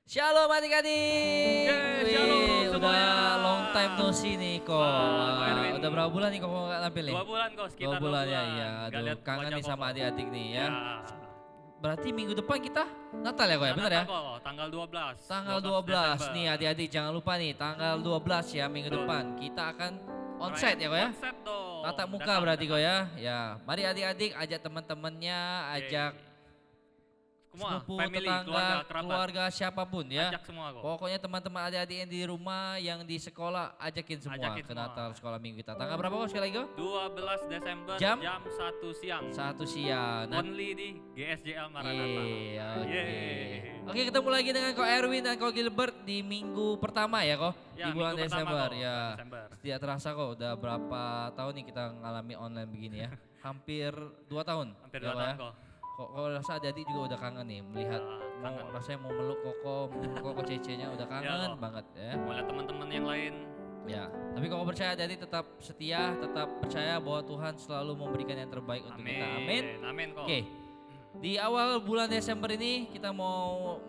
Shalom adik-adik. Yeay, shalom Wih, semuanya. udah long time no see nih kok. Wah, Erwin. Udah berapa bulan nih kok nggak tampil nih? 2 bulan kok, sekitar 2 bulan ya, iya. Nggak Aduh, lihat kangen wajah nih sama Koko. adik-adik nih ya. Ya. Berarti minggu depan kita Natal ya kok ya, bener ya? Natal kok, tanggal 12. Tanggal 12 Desember. nih adik-adik, jangan lupa nih tanggal 12 ya minggu Betul. depan. Kita akan onsite ya kok ya? Onsite dong. Tatap muka Datang, berarti kok datang. ya. Ya, mari adik-adik ajak teman-temannya, ajak Semua, sepupu, family, tetangga, kerabat. keluarga siapapun ya. Ajak semua kok. Pokoknya teman-teman adik-adik yang di rumah, yang di sekolah, ajakin semua Ajakin ke semua. Natal sekolah minggu kita. Tanggal berapa kok sekali lagi kok? 12 Desember Jam? jam 1 siang. 1 siang. Only di GSJL Maranatha. Iya, oke. Yeay. Oke, ketemu lagi dengan Ko Erwin dan Ko Gilbert di minggu pertama ya kok? Ya, di bulan minggu pertama Desember kok, ya. Desember. Tidak terasa kok udah berapa tahun nih kita ngalami online begini ya. Hampir 2 tahun. Hampir ya, 2 Ko, tahun ya? kok. Kok rasa adik juga udah kangen nih melihat Ya, kangen. rasanya mau meluk Koko Cece-nya udah kangen Kok. banget ya. Mau lihat teman-teman yang lain. Ya, tapi kalau percaya jadi tetap setia, tetap percaya bahwa Tuhan selalu memberikan yang terbaik untuk kita. Amin. Amin kok. Oke, di awal bulan Desember ini kita mau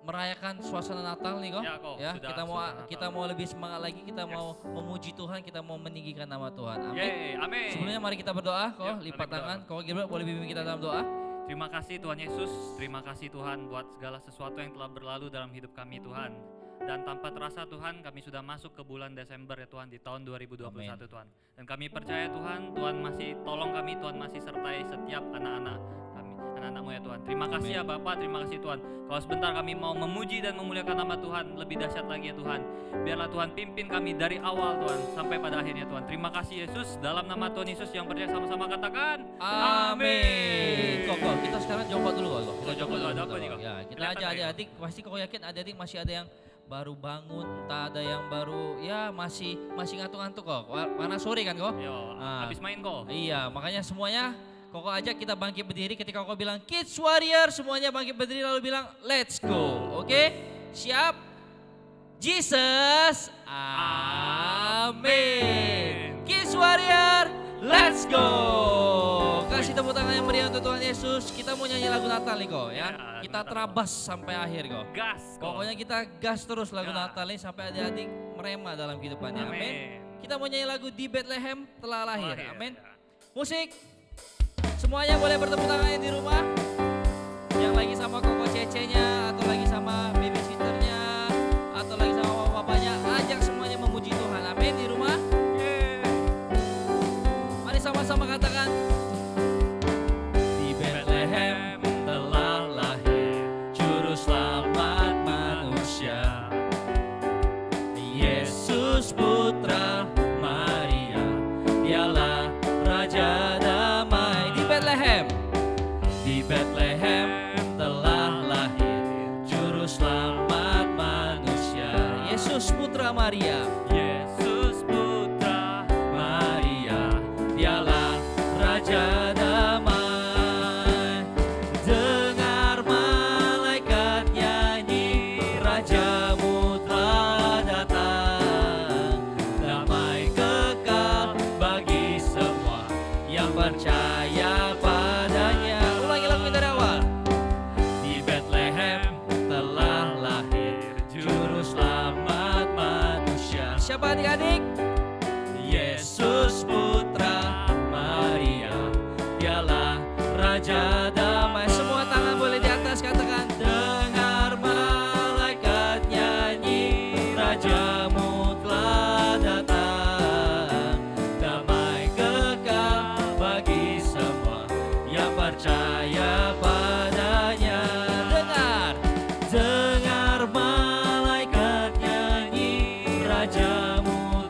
merayakan suasana Natal nih kok. Ya, kok, Ya, sudah kita mau suasana Natal. kita mau lebih semangat lagi, kita Yes. mau memuji Tuhan, kita mau meninggikan nama Tuhan. Amin. Yeay, amin. Sebelumnya mari kita berdoa kok, Yuk, lipat mari berdoa. tangan. Kok Gilbert boleh bimbing kita dalam doa? Terima kasih Tuhan Yesus, terima kasih Tuhan buat segala sesuatu yang telah berlalu dalam hidup kami Tuhan. Dan tanpa terasa Tuhan kami sudah masuk ke bulan Desember ya Tuhan di tahun 2021 Tuhan. Dan kami percaya Tuhan, Tuhan masih tolong kami, Tuhan masih sertai setiap anak-anak kami, anak-anakmu ya Tuhan. Terima kasih ya Bapak, terima kasih Tuhan. Kalau sebentar kami mau memuji dan memuliakan nama Tuhan, lebih dahsyat lagi ya Tuhan. Biarlah Tuhan pimpin kami dari awal Tuhan sampai pada akhirnya Tuhan. Terima kasih Yesus, dalam nama Tuhan Yesus yang percaya sama-sama katakan Amin. Kok kita sekarang jongkok dulu kok. Kita Oh, jongkok dulu, ada apa nih, kok? Ya, kita Kelihatan aja nggak, adik-adik, pasti kok yakin adik-adik masih ada yang baru bangun, entah ada yang baru ya masih ngantuk-ngantuk kok. Karena sore kan kok? Yo, Ah. habis main kok. Iya, makanya semuanya Koko ajak kita bangkit berdiri ketika Koko bilang Kids Warrior, semuanya bangkit berdiri lalu bilang let's go. Oke? Siap? Jesus. Amin. Kids Warrior, let's go. Kasih tepuk tangan yang meriah untuk Tuhan Yesus. Kita mau nyanyi lagu Natal nih kok ya. Ya, Kita Natal. terabas sampai akhir kok. Gas kok. Pokoknya kita gas terus lagu Ya. Natal ini sampai adik-adik merema dalam kehidupannya. Amin. Amin. Kita mau nyanyi lagu di Bethlehem telah lahir. Lahir, Amin. ya. Musik. Semuanya boleh bertepuk tangan yang di rumah. Yang lagi sama Koko Cece-nya atau lagi sama babysitternya atau lagi sama mama bapaknya, ajak semuanya memuji Tuhan. Amin di rumah. Yeay. Mari sama-sama katakan di Bethlehem telah lahir juru selamat manusia. Yesus putra Maria, dialah raja damai. Di Bethlehem telah lahir juru selamat manusia. Yesus putra Maria, Yesus putra Maria, dialah raja damai. Dengar malaikat nyanyi, rajamu telah datang. Damai kekal bagi semua yang percaya padanya. Ulangi lagu dari awal. Di Bethlehem telah lahir juru selamat manusia. Siapa adik-adik? Yesus putra Maria, dialah raja damai. Semua tangan boleh di atas, katakan dengar malaikat nyanyi, rajamu telah datang. Damai kekal bagi semua yang percaya padanya. Dengar malaikat nyanyi, rajamu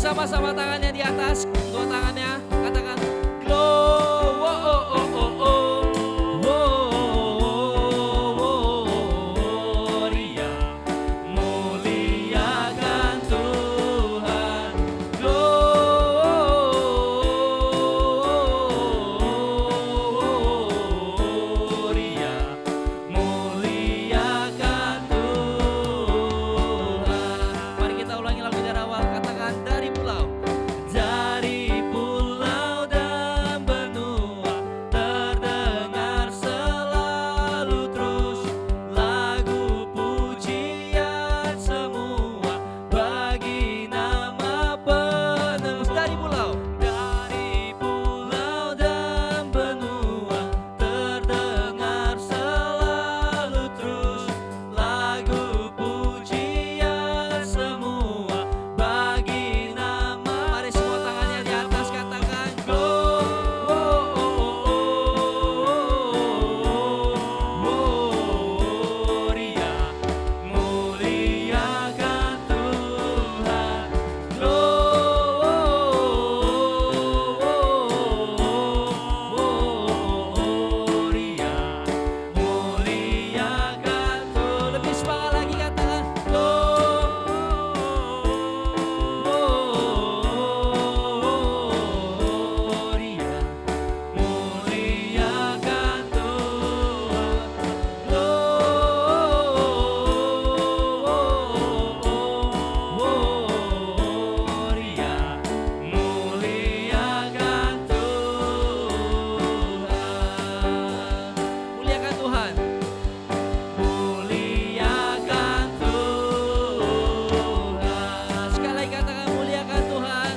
sama-sama tangannya di atas, dua tangannya, katakan Gloria, muliakan Tuhan. Gloria, muliakan Tuhan. Mari kita ulangi lagu dari awal, katakan dari pulau dan benua terdengar selalu terus lagu pujian semua bagi nama penebus. Dari pulau dan benua terdengar selalu terus lagu pujian semua bagi nama. Mari semua tangannya di atas, katakan Gloria, muliakan Tuhan. Gloria, muliakan Tuhan. Lebih semangat lagi, katakan Gloria, muliakan Tuhan. Gloria, muliakan Tuhan. Muliakan Tuhan. Muliakan Tuhan. Sekali lagi katakan muliakan Tuhan.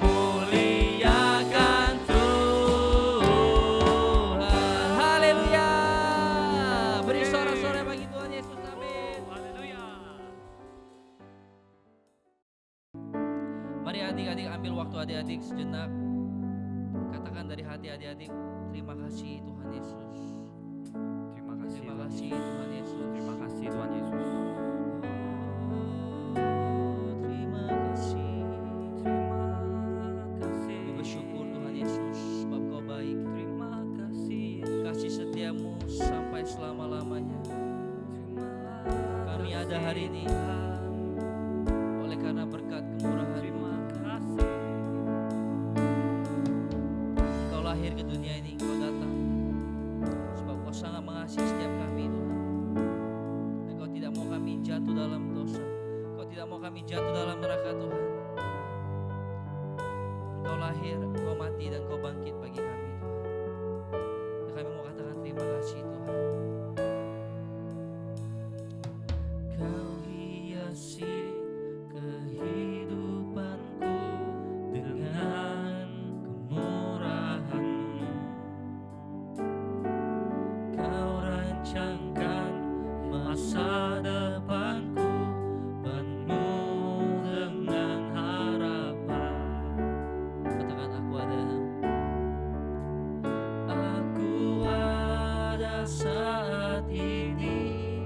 Muliakan Tuhan. Haleluya. Beri sorak-sorai bagi Tuhan Yesus. Amin. Haleluya. Mari adik-adik ambil waktu adik-adik sejenak. Katakan dari hati adik-adik, terima kasih Tuhan Yesus. Terima kasih. Terima kasih Tuhan Yesus. Terima kasih Tuhan Yesus. Terima kasih. Terima kasih. Kami bersyukur Tuhan Yesus, sebab Kau baik. Terima kasih. Kasih setiamu sampai selama-lamanya. Kami ada hari ini oleh karena berkat kemurahan-Mu. Terima kasih. Kau lahir ke dunia ini, Kau datang sebab Kau sangat mengasihi setiap kami Tuhan. Dan Kau tidak mau kami jatuh dalam dosa. Kau tidak mau kami jatuh dalam neraka Tuhan. Kau lahir, Kau mati dan Kau bangkit bagi kami Tuhan. Dan kami mau katakan terima kasih Tuhan. Kau hiasi kehidupanku dengan kemurahan-Mu. Kau rancangkan masa depanku penuh dengan harapan. Katakan aku ada saat ini,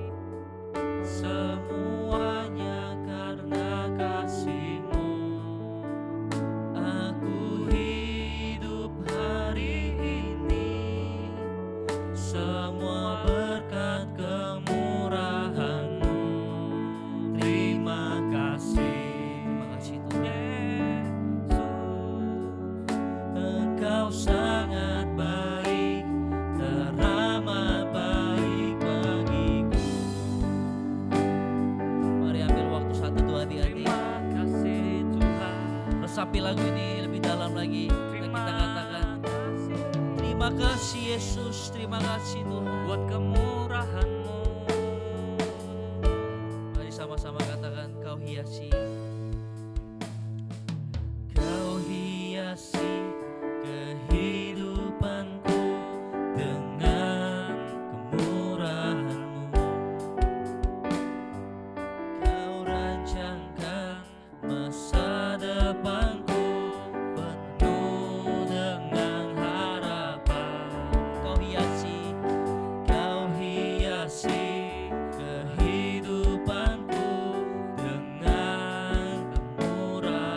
semuanya karena kasih-Mu. Aku hidup hari ini, semua berkat kemurahan-Mu. Terima kasih. Terima kasih Tuhan Yesus. Engkau sangat baik, teramat baik bagiku. Mari ambil waktu 1-2 adik-adik. Terima kasih Tuhan. Resapi lagu ini lebih dalam lagi. Dan kita katakan terima kasih Yesus, terima kasih Tuhan. buat kemurahan-Mu. Mari sama-sama katakan Kau hiasi. Kau hiasi kehidupanku dengan kemurahan-Mu. Kau rancangkan masa depanku penuh dengan harapan. Kau hiasi kehidupanku dengan kemurahan-Mu.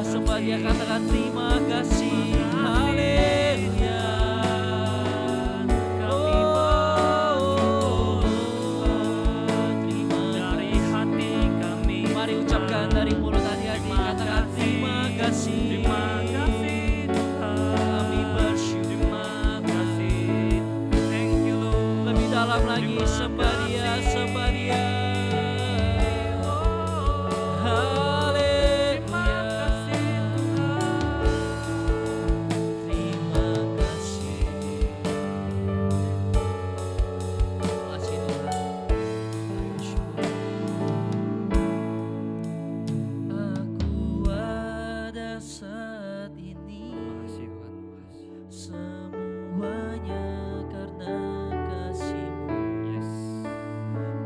sembah dia, katakan terima kasih. Haleluya. Oh, terima Dari hati kami, Mari ucapkan dari mulut hati-hati, katakan terima kasih. terima kasih Tuhan. Kami bersyukur. Terima kasih. Thank you Lord. Lebih dalam lagi Terima sembah dia, kasih. sembah dia. Terima Haleluya. kasih Tuhan. Terima kasih. Terima kasih Tuhan. Kami bersyukur. Aku ada saat ini, Terima kasih Tuhan. Terima kasih. semuanya karena kasih-Mu. Yes.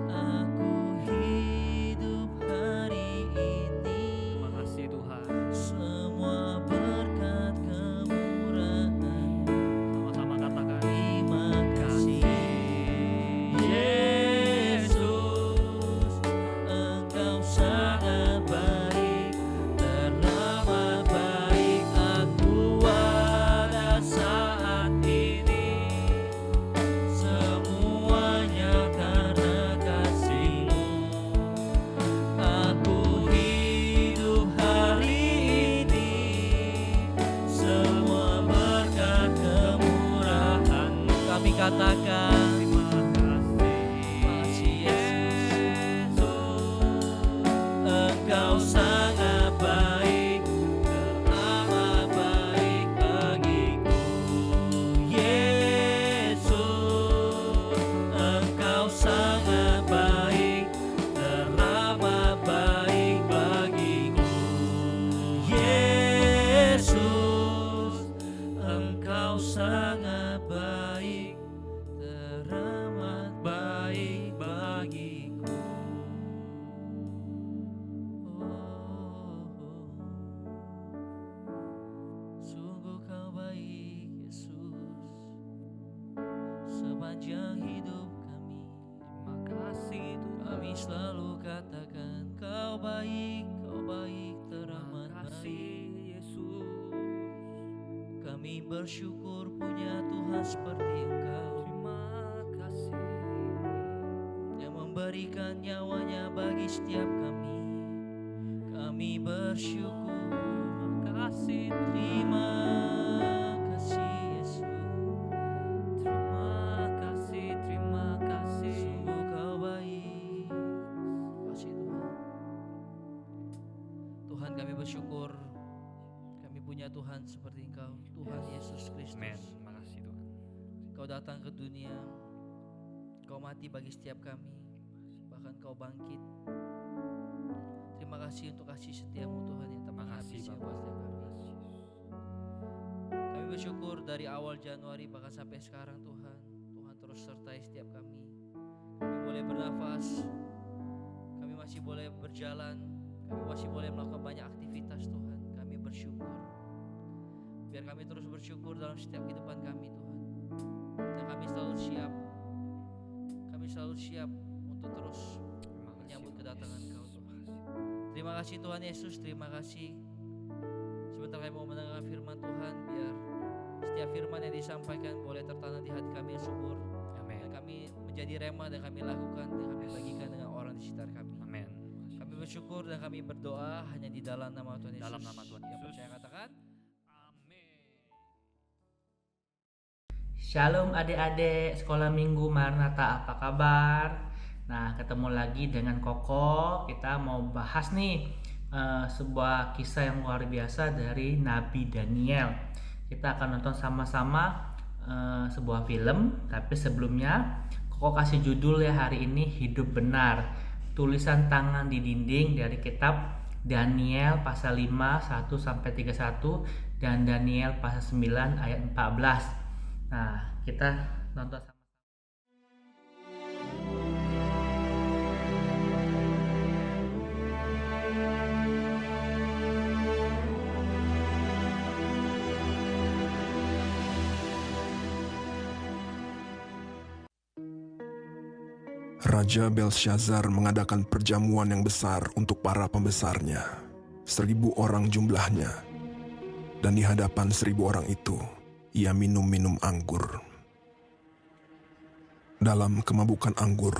Aku hidup hari ini, Terima kasih Tuhan. semua berkat kemurahan-Mu. Sama-sama katakan. Terima kasih Yesus, Engkau sangat baik, teramat baik. Aku ada saat ini, semuanya karena kasih-Mu. Aku hidup hari ini, semua berkat kemurahan-Mu. Kami katakan Terima kasih Yesus, Engkau sangat baik, teramat baik bagiku. Yesus, Engkau sangat baik, teramat baik bagiku. Yesus, Engkau sangat baik, teramat baik bagiku. Sungguh Kau baik Yesus, sepanjang hidup kami. Terima kasih Tuhan. Kami selalu katakan Kau baik teramat Terima kasih baik. Yesus. Kami bersyukur punya Tuhan seperti Engkau, Terima kasih. yang memberikan nyawanya bagi setiap kami. Kami bersyukur. Terima kasih Tuhan. Terima kasih Yesus, Terima kasih. Terima kasih. sungguh Kau baik. Terima kasih Tuhan. Tuhan, kami bersyukur kami punya Tuhan seperti Engkau, Tuhan Yesus Kristus. Amin. Terima kasih Tuhan. Kau datang ke dunia, Kau mati bagi setiap kami, bahkan Kau bangkit. Terima kasih untuk kasih setiamu Tuhan yang tak Terima pernah kasih habis ya Bapa. buat setiap kami. Kami bersyukur dari awal Januari bahkan sampai sekarang Tuhan, Tuhan terus sertai setiap kami. Kami boleh bernafas, kami masih boleh berjalan, kami masih boleh melakukan banyak aktivitas Tuhan. Kami bersyukur. Biar kami terus bersyukur dalam setiap kehidupan kami Tuhan. Dan kami selalu siap untuk terus Terima kasih. menyambut Tuhan kedatangan Yesus. Kau Tuhan. Terima kasih Tuhan Yesus, terima kasih. Sebentar kami mau mendengarkan firman Tuhan, biar setiap firman yang disampaikan boleh tertanam di hati kami yang subur, Amin. dan kami menjadi rema dan kami lakukan dan kami bagikan dengan orang di sekitar kami. Amin. Kami bersyukur dan kami berdoa hanya di dalam nama Tuhan Yesus. Dalam nama Tuhan Yang Yesus. percaya katakan Amin. Shalom adik-adik sekolah minggu Maranatha, apa kabar? Nah, ketemu lagi dengan Koko. Kita mau bahas nih sebuah kisah yang luar biasa dari Nabi Daniel. Kita akan nonton sama-sama sebuah film, tapi sebelumnya Koko kasih judul ya hari ini, Hidup Benar. Tulisan tangan di dinding dari kitab Daniel pasal 5 1 sampai 31 dan Daniel pasal 9 ayat 14. Nah, kita nonton sama. Raja Belshazzar mengadakan perjamuan yang besar untuk para pembesarnya. 1.000 orang jumlahnya. Dan di hadapan 1.000 orang itu, ia minum anggur. Dalam kemabukan anggur,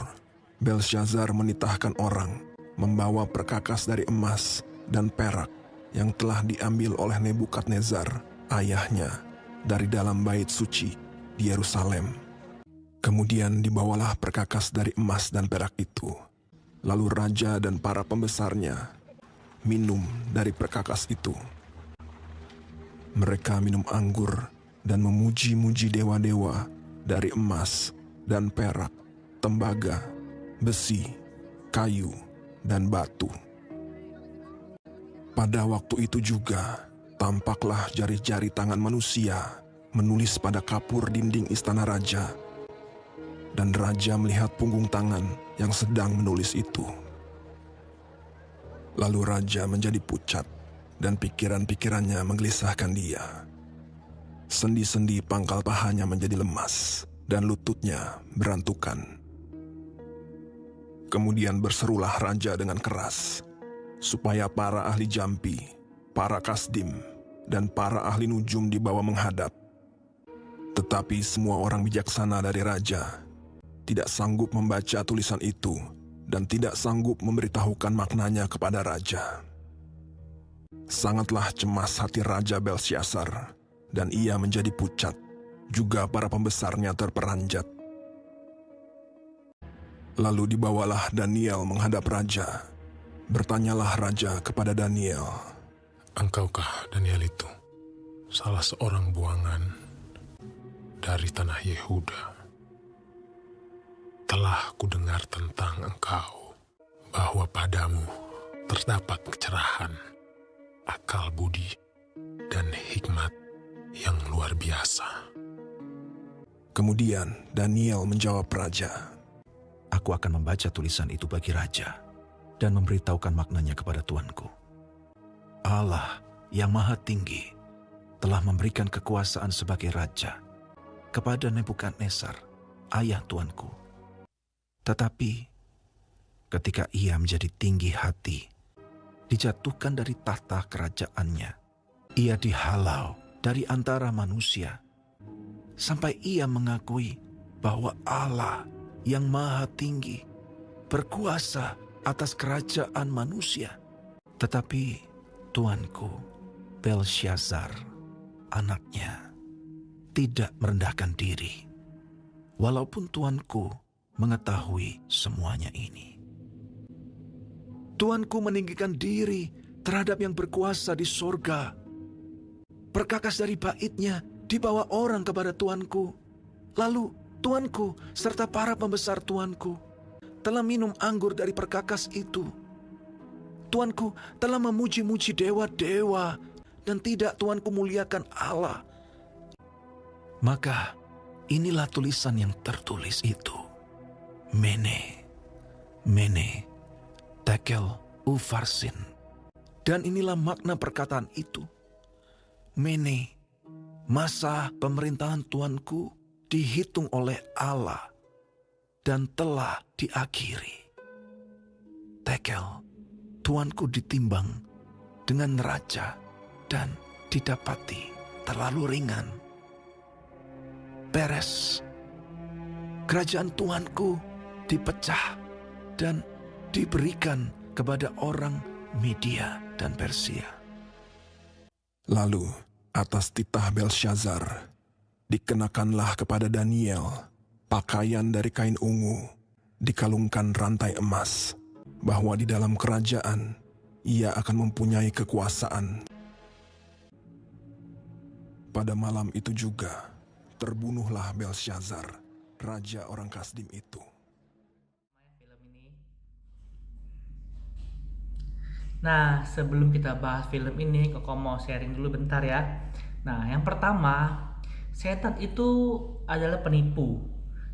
Belshazzar menitahkan orang membawa perkakas dari emas dan perak yang telah diambil oleh Nebukadnezar, ayahnya, dari dalam bait suci di Yerusalem. Kemudian dibawalah perkakas dari emas dan perak itu. Lalu raja dan para pembesarnya minum dari perkakas itu. Mereka minum anggur dan memuji-muji dewa-dewa dari emas dan perak, tembaga, besi, kayu, dan batu. Pada waktu itu juga, tampaklah jari-jari tangan manusia menulis pada kapur dinding istana raja. Dan raja melihat punggung tangan yang sedang menulis itu. Lalu raja menjadi pucat, dan pikiran-pikirannya menggelisahkan dia. Sendi-sendi pangkal pahanya menjadi lemas, dan lututnya berantukan. Kemudian berserulah raja dengan keras, supaya para ahli jampi, para kasdim, dan para ahli nujum dibawa menghadap. Tetapi semua orang bijaksana dari raja tidak sanggup membaca tulisan itu dan tidak sanggup memberitahukan maknanya kepada raja. Sangatlah cemas hati Raja Belshazzar, dan ia menjadi pucat, juga para pembesarnya terperanjat. Lalu dibawalah Daniel menghadap raja. Bertanyalah raja kepada Daniel, "Engkaukah Daniel itu salah seorang buangan dari tanah Yehuda? Telah kudengar tentang engkau, bahwa padamu terdapat kecerahan, akal budi, dan hikmat yang luar biasa." Kemudian Daniel menjawab raja, "Aku akan membaca tulisan itu bagi raja dan memberitahukan maknanya kepada tuanku. Allah yang Maha Tinggi telah memberikan kekuasaan sebagai raja kepada Nebukadnezar, ayah tuanku. Tetapi ketika ia menjadi tinggi hati, dijatuhkan dari tahta kerajaannya, ia dihalau dari antara manusia, sampai ia mengakui bahwa Allah yang Maha Tinggi berkuasa atas kerajaan manusia. Tetapi tuanku Belshazzar, anaknya, tidak merendahkan diri, walaupun tuanku mengetahui semuanya ini. Tuanku meninggikan diri terhadap yang berkuasa di sorga. Perkakas dari baitnya dibawa orang kepada tuanku. Lalu tuanku serta para pembesar tuanku telah minum anggur dari perkakas itu. Tuanku telah memuji-muji dewa-dewa dan tidak tuanku muliakan Allah. Maka inilah tulisan yang tertulis itu. Mene, Mene, Tekel, Ufarsin. Dan inilah makna perkataan itu. Mene, masa pemerintahan tuanku dihitung oleh Allah dan telah diakhiri. Tekel, tuanku ditimbang dengan neraca dan didapati terlalu ringan. Peres, kerajaan tuanku dipecah dan diberikan kepada orang Media dan Persia. Lalu atas titah Belshazzar dikenakanlah kepada Daniel pakaian dari kain ungu, dikalungkan rantai emas, bahwa di dalam kerajaan ia akan mempunyai kekuasaan. Pada malam itu juga terbunuhlah Belshazzar, raja orang Kasdim itu. Nah, sebelum kita bahas film ini, Koko mau sharing dulu bentar ya. Nah, yang pertama, setan itu adalah penipu.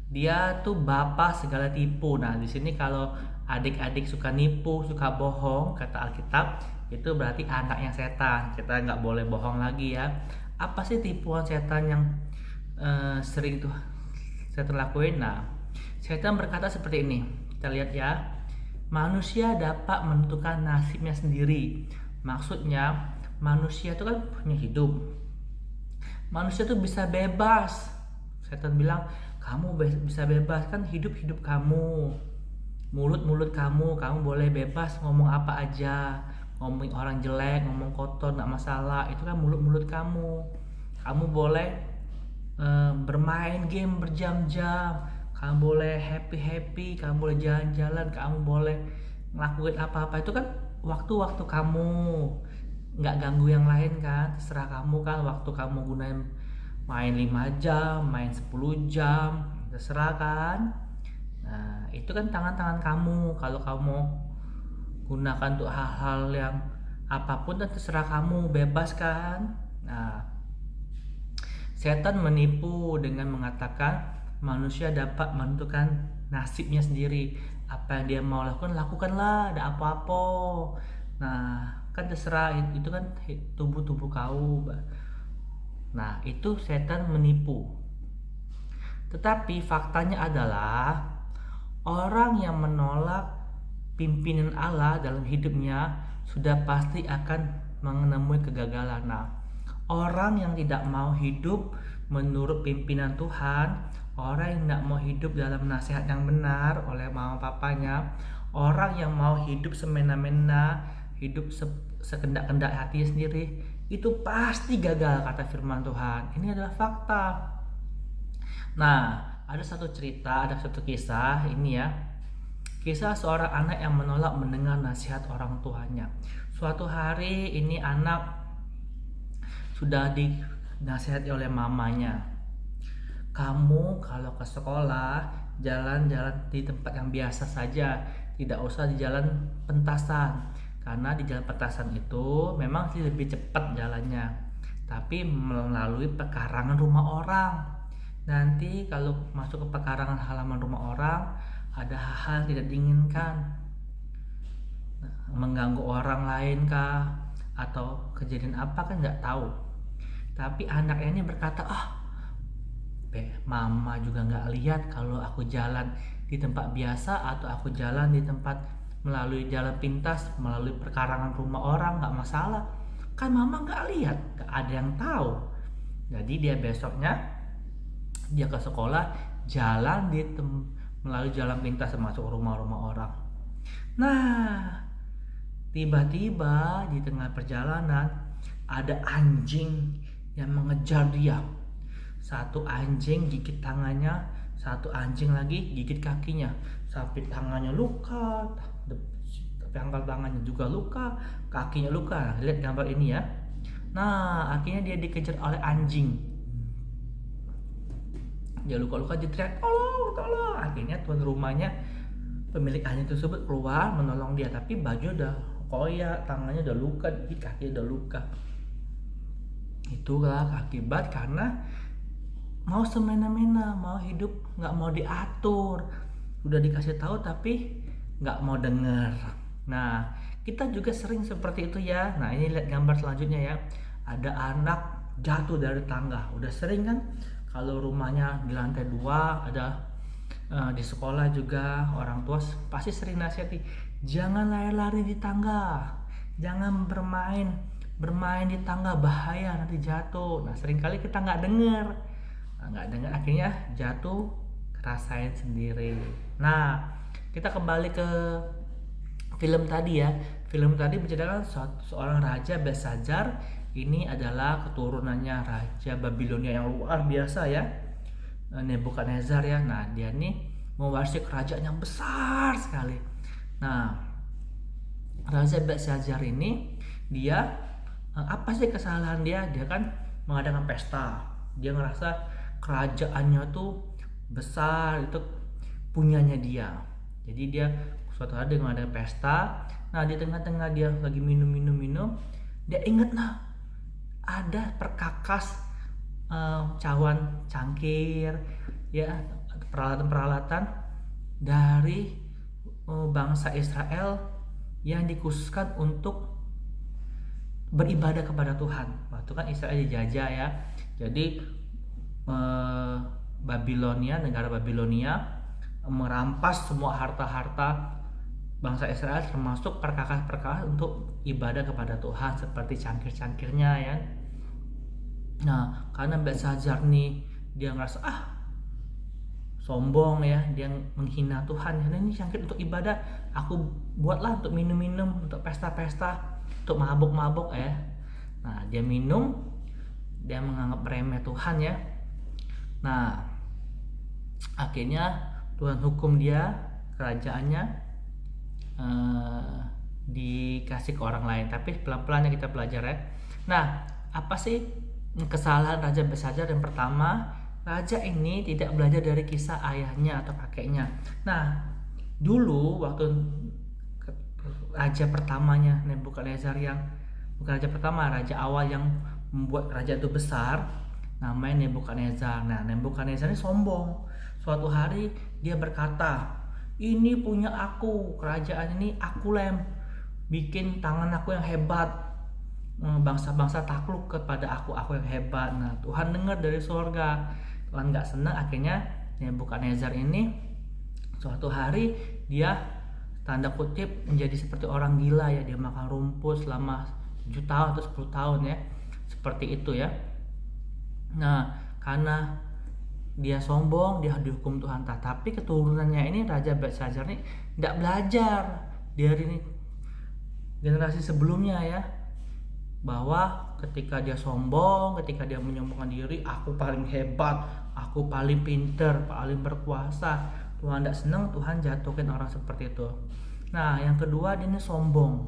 Dia tuh bapak segala tipu. Nah, di sini kalau adik-adik suka nipu, suka bohong, kata Alkitab, itu berarti anaknya setan. Kita nggak boleh bohong lagi ya. Apa sih tipuan setan yang sering tuh setan lakuin? Nah, setan berkata seperti ini. Kita lihat ya. Manusia dapat menentukan nasibnya sendiri, Maksudnya manusia itu kan punya hidup. Manusia tuh bisa bebas. Setan bilang, kamu bisa bebas, kan hidup kamu. Mulut kamu boleh bebas ngomong apa aja. Ngomongin orang jelek, ngomong kotor, gak masalah. Itu kan mulut kamu. Kamu boleh bermain game berjam-jam. Kamu boleh happy, kamu boleh jalan-jalan, kamu boleh ngelakuin apa-apa. Itu kan waktu-waktu kamu, nggak ganggu yang lain kan. Terserah kamu kan, waktu kamu gunain main 5 jam, main 10 jam, terserah kan. Nah, itu kan tangan kamu. Kalau kamu gunakan untuk hal-hal yang apapun, dan terserah kamu, bebas kan. Nah, setan menipu dengan mengatakan manusia dapat menentukan nasibnya sendiri. Apa yang dia mau lakukanlah, ada apa-apa. Nah, kan terserah, itu kan tubuh kau. Nah, itu setan menipu. Tetapi faktanya adalah orang yang menolak pimpinan Allah dalam hidupnya sudah pasti akan menemui kegagalan. Nah, orang yang tidak mau hidup menurut pimpinan Tuhan, orang yang tidak mau hidup dalam nasihat yang benar oleh mama papanya, orang yang mau hidup semena-mena, hidup sekendak-kendak hatinya sendiri, itu pasti gagal, kata firman Tuhan. Ini adalah fakta. Nah, ada satu cerita, ada satu kisah ini ya. Kisah seorang anak yang menolak mendengar nasihat orang tuanya. Suatu hari ini anak sudah dinasihati oleh mamanya. Kamu kalau ke sekolah jalan-jalan di tempat yang biasa saja, tidak usah di jalan pentasan. Karena di jalan petasan itu memang sih lebih cepat jalannya, tapi melalui pekarangan rumah orang. Nanti kalau masuk ke pekarangan halaman rumah orang, ada hal-hal tidak diinginkan, mengganggu orang lain kah, atau kejadian apa kan nggak tahu. Tapi anaknya ini berkata, mama juga nggak lihat kalau aku jalan di tempat biasa atau aku jalan di tempat melalui jalan pintas, melalui perkarangan rumah orang, nggak masalah. Kan mama nggak lihat, nggak ada yang tahu. Jadi dia besoknya dia ke sekolah jalan melalui jalan pintas masuk rumah-rumah orang. Nah, tiba-tiba di tengah perjalanan ada anjing yang mengejar dia. Satu anjing gigit tangannya, satu anjing lagi gigit kakinya, sampai tangannya luka, pangkal tangannya juga luka, kakinya luka. Lihat gambar ini ya. Nah, akhirnya dia dikejar oleh anjing. Dia luka-luka, dia teriak, tolong. Akhirnya tuan rumahnya, pemilik anjing tersebut keluar menolong dia, tapi baju udah koyak, tangannya udah luka, kaki udah luka. Itulah akibat karena mau semena-mena, mau hidup nggak mau diatur. Udah dikasih tahu tapi nggak mau dengar. Nah, kita juga sering seperti itu ya. Nah, ini lihat gambar selanjutnya ya. Ada anak jatuh dari tangga. Udah sering kan kalau rumahnya di lantai 2, ada di sekolah juga orang tua pasti sering nasihati, jangan lari-lari di tangga, jangan bermain di tangga, bahaya nanti jatuh. Nah, seringkali kita nggak dengar, akhirnya jatuh, rasain sendiri. Nah, kita kembali ke film tadi ya. Film tadi menceritakan seorang raja Belshazzar. Ini adalah keturunannya raja Babilonia yang luar biasa ya, Nebukadnezar ya. Nah, dia nih mewarisi kerajaan yang besar sekali. Nah, raja Belshazzar ini dia apa sih kesalahan dia? Dia kan mengadakan pesta. Dia ngerasa kerajaannya tuh besar, itu punyanya dia. Jadi dia suatu hari dia mengadakan pesta. Nah, di tengah-tengah dia lagi minum, dia ingat ada perkakas, cawan cangkir ya, peralatan dari bangsa Israel yang dikhususkan untuk beribadah kepada Tuhan. Waktu kan Israel dijajah ya, jadi negara Babilonia merampas semua harta-harta bangsa Israel termasuk perkakas-perkakas untuk ibadah kepada Tuhan seperti cangkir-cangkirnya ya. Nah, karena Belsazar nih dia ngerasa sombong ya, dia menghina Tuhan. Karena ini cangkir untuk ibadah, aku buatlah untuk minum-minum, untuk pesta-pesta, untuk mabuk-mabuk ya. Nah, dia minum, dia menganggap remeh Tuhan ya. Nah, akhirnya Tuhan hukum dia, kerajaannya dikasih ke orang lain. Tapi pelan-pelan kita belajar ya. Nah, apa sih kesalahan Raja Belsazar? Yang pertama, raja ini tidak belajar dari kisah ayahnya atau kakeknya. Nah, dulu waktu raja pertamanya Nebukadnezar, yang bukan raja pertama, raja awal yang membuat raja itu besar, namanya Nebukadnezar. Nah, Nebukadnezar ini sombong. Suatu hari dia berkata, ini punya aku, kerajaan ini aku bikin tangan aku yang hebat, bangsa-bangsa takluk kepada aku yang hebat. Nah, Tuhan dengar dari surga, Tuhan nggak senang. Akhirnya Nebukadnezar ini suatu hari dia tanda kutip menjadi seperti orang gila ya, dia makan rumput selama 7 tahun atau 10 tahun ya, seperti itu ya. Nah, karena dia sombong, dia dihukum Tuhan. Tapi keturunannya ini, Raja Belsazar ini tidak belajar dari generasi sebelumnya ya, bahwa ketika dia sombong, ketika dia menyombongkan diri, aku paling hebat, aku paling pinter, paling berkuasa, Tuhan tidak senang, Tuhan jatuhkan orang seperti itu. Nah, yang kedua, dia ini sombong,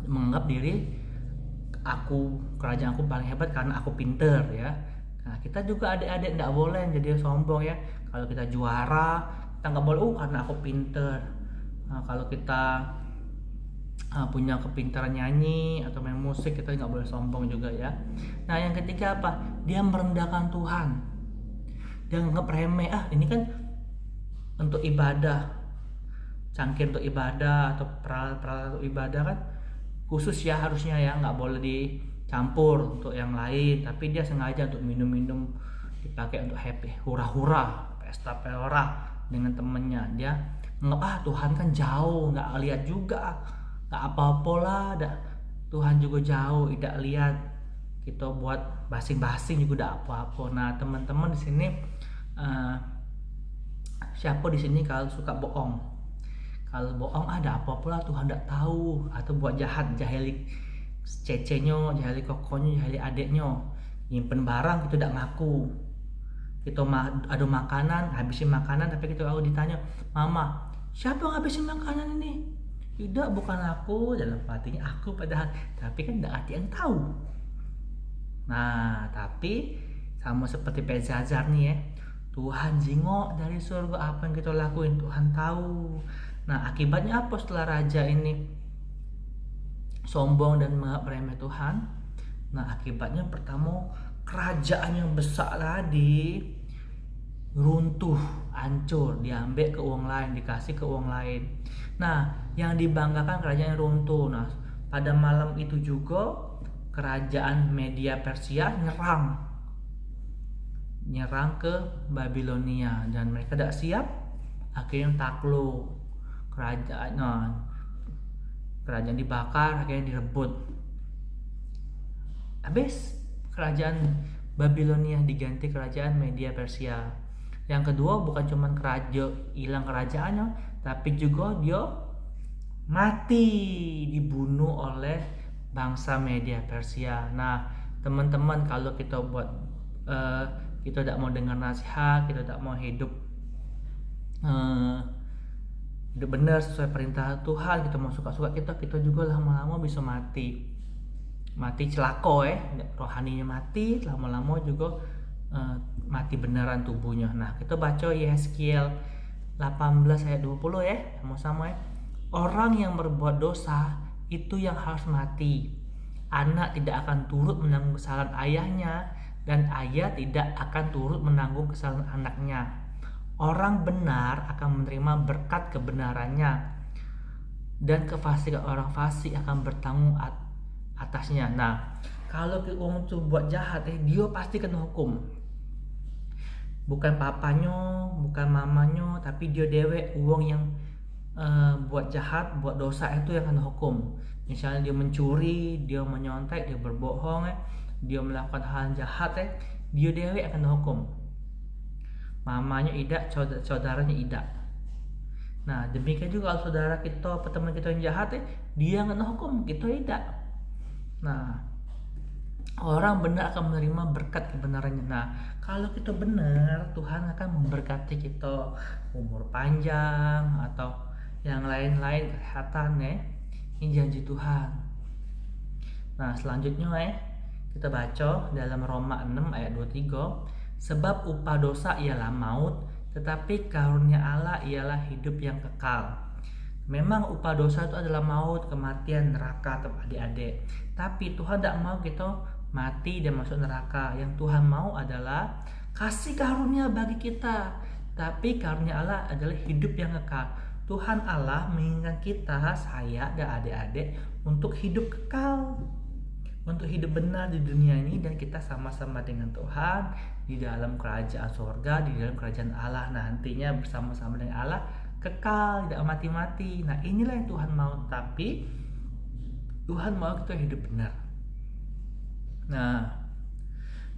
menganggap diri kerajaan aku paling hebat karena aku pinter ya. Nah, kita juga adik-adik tidak boleh jadi sombong ya. Kalau kita juara, kita nggak boleh karena aku pinter. Nah, kalau kita punya kepintaran nyanyi atau main musik, kita nggak boleh sombong juga ya. Nah, yang ketiga apa? Dia merendahkan Tuhan. Dia nganggap remeh, ini kan untuk ibadah, cangkir untuk ibadah atau peralatan untuk ibadah kan khusus ya, harusnya ya, nggak boleh dicampur untuk yang lain. Tapi dia sengaja untuk minum-minum, dipakai untuk happy, hura-hura, pesta pora dengan temennya. Dia nggak, Tuhan kan jauh, nggak lihat juga, nggak apa-apa lah, Tuhan juga jauh, tidak lihat, kita buat basing-basing juga tidak apa-apa. Nah, teman-teman di sini, siapa di sini kalau suka bohong? Kalau bohong ada apa-apa lah, Tuhan tidak tahu. Atau buat jahat, jahili cecenya, jahili kokonya, jahili adeknya, nyimpen barang kita tidak ngaku. Kita ada makanan, habisin makanan, tapi kita kalau ditanya, Mama, siapa yang habisin makanan ini? Tidak, bukan aku. Dalam hatinya aku padahal, tapi kan tidak ada yang tahu. Nah, tapi sama seperti Belsazar nih ya, Tuhan jingok dari surga apa yang kita lakuin, Tuhan tahu. Nah, akibatnya apa setelah raja ini sombong dan menganggap remeh Tuhan? Nah, akibatnya pertama, kerajaan yang besar tadi runtuh, hancur, diambil ke uang lain, dikasih ke uang lain. Nah, yang dibanggakan kerajaan yang runtuh. Nah, pada malam itu juga kerajaan Media Persia nyerang ke Babilonia, dan mereka tidak siap, akhirnya takluk. Kerajaan dibakar, akhirnya direbut. Habis kerajaan Babilonia diganti kerajaan Media Persia. Yang kedua, bukan cuma hilang kerajaannya, tapi juga dia mati, dibunuh oleh bangsa Media Persia. Nah, teman-teman, kalau kita kita tidak mau dengar nasihat, kita tidak mau hidup benar sesuai perintah Tuhan, kita mau suka-suka kita juga lama-lama bisa mati celaka rohaninya mati, lama-lama juga mati beneran tubuhnya. Nah, kita baca Yeskiel 18 ayat 20 ya, sama-sama ya. Orang yang berbuat dosa itu yang harus mati. Anak tidak akan turut menanggung kesalahan ayahnya, dan ayah tidak akan turut menanggung kesalahan anaknya. Orang benar akan menerima berkat kebenarannya, dan kefasikan orang fasik akan bertanggung atasnya. Nah, kalau orang itu buat jahat, dia pasti kena hukum. bukan papanya, bukan mamanya, tapi dia dewek uang yang buat jahat, buat dosa itu yang kena hukum. Misalnya dia mencuri, dia menyontek, dia berbohong, dia melakukan hal jahat, dia dewek akan hukum. Mamanya idak, saudaranya idak. Nah demikian juga kalau saudara kita, teman kita yang jahat, dia kena hukum, kita idak. Nah orang benar akan menerima berkat kebenarannya. Nah kalau kita benar, Tuhan akan memberkati kita umur panjang atau yang lain-lain, kesehatan Ini janji Tuhan. Nah selanjutnya kita baca dalam Roma 6 ayat 23. Sebab upah dosa ialah maut, tetapi karunia Allah ialah hidup yang kekal. Memang upah dosa itu adalah maut, kematian, neraka, adik-adik. Tapi Tuhan tidak mau kita mati dan masuk neraka. Yang Tuhan mau adalah kasih karunia bagi kita. Tapi karunia Allah adalah hidup yang kekal. Tuhan Allah menginginkan kita, saya dan adik-adik untuk hidup kekal, untuk hidup benar di dunia ini, dan kita sama-sama dengan Tuhan di dalam kerajaan surga, di dalam kerajaan Allah nantinya bersama-sama dengan Allah kekal, tidak mati-mati. Nah inilah yang Tuhan mau, tapi Tuhan mau kita hidup benar. Nah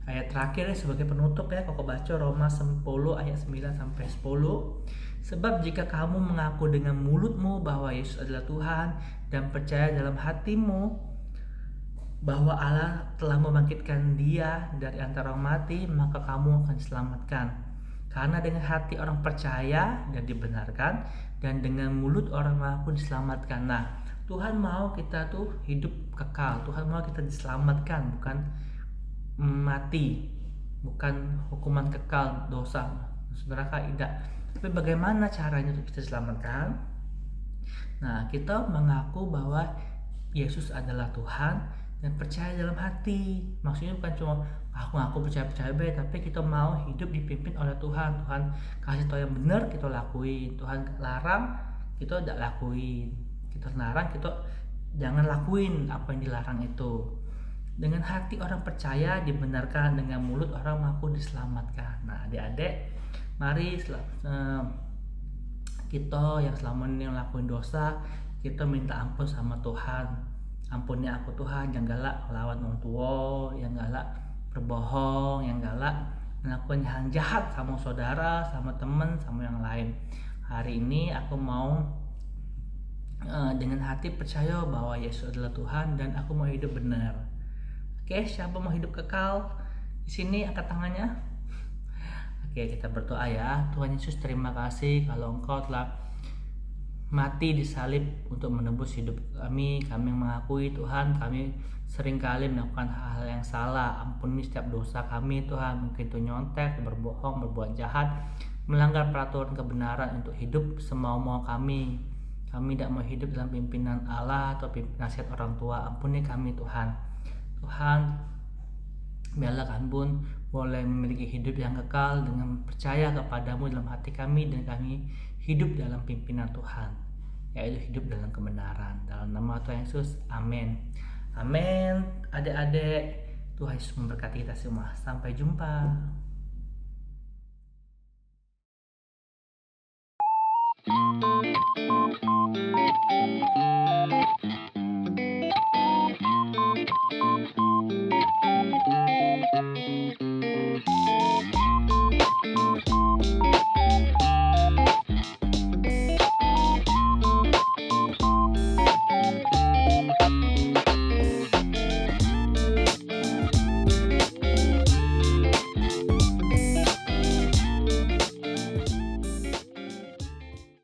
ayat terakhir sebagai penutup Koko baca Roma 10 ayat 9 sampai 10. Sebab jika kamu mengaku dengan mulutmu bahwa Yesus adalah Tuhan dan percaya dalam hatimu bahwa Allah telah membangkitkan Dia dari antara orang mati, maka kamu akan diselamatkan. Karena dengan hati orang percaya dan dibenarkan, dan dengan mulut orang mengaku diselamatkan. Nah, Tuhan mau kita tuh hidup kekal. Tuhan mau kita diselamatkan, bukan mati, bukan hukuman kekal dosa neraka, tidak. Tapi bagaimana caranya untuk kita diselamatkan? Nah, kita mengaku bahwa Yesus adalah Tuhan dan percaya dalam hati. Maksudnya bukan cuma aku percaya tapi kita mau hidup dipimpin oleh Tuhan. Tuhan kasih tahu yang benar, kita lakuin. Tuhan larang, kita tidak lakuin. Kita larang, kita jangan lakuin apa yang dilarang itu. Dengan hati orang percaya dibenarkan, dengan mulut orang mengaku diselamatkan. Nah adik-adik, mari kita yang selama ini melakukan dosa, kita minta ampun sama Tuhan. Ampuni aku Tuhan, yang galak melawan orang tua, yang galak berbohong, yang galak melakukan hal jahat sama saudara, sama teman, sama yang lain. Hari ini aku mau dengan hati percaya bahwa Yesus adalah Tuhan dan aku mau hidup benar. Oke, siapa mau hidup kekal? Di sini angkat tangannya. Oke, kita berdoa ya. Tuhan Yesus, terima kasih kalau Engkau telah mati di salib untuk menebus hidup kami. Kami mengakui Tuhan, kami seringkali melakukan hal-hal yang salah. Ampuni setiap dosa kami Tuhan. Mungkin itu nyontek, berbohong, berbuat jahat, melanggar peraturan kebenaran untuk hidup semau-mau kami. Kami tidak mau hidup dalam pimpinan Allah atau nasihat orang tua. Ampuni kami Tuhan. Tuhan, biarlah kami pun boleh memiliki hidup yang kekal dengan percaya kepadamu dalam hati kami, dan kami hidup dalam pimpinan Tuhan, yaitu hidup dalam kebenaran. Dalam nama Tuhan Yesus, amin. Amin. Adik-adik, Tuhan Yesus memberkati kita semua. Sampai jumpa.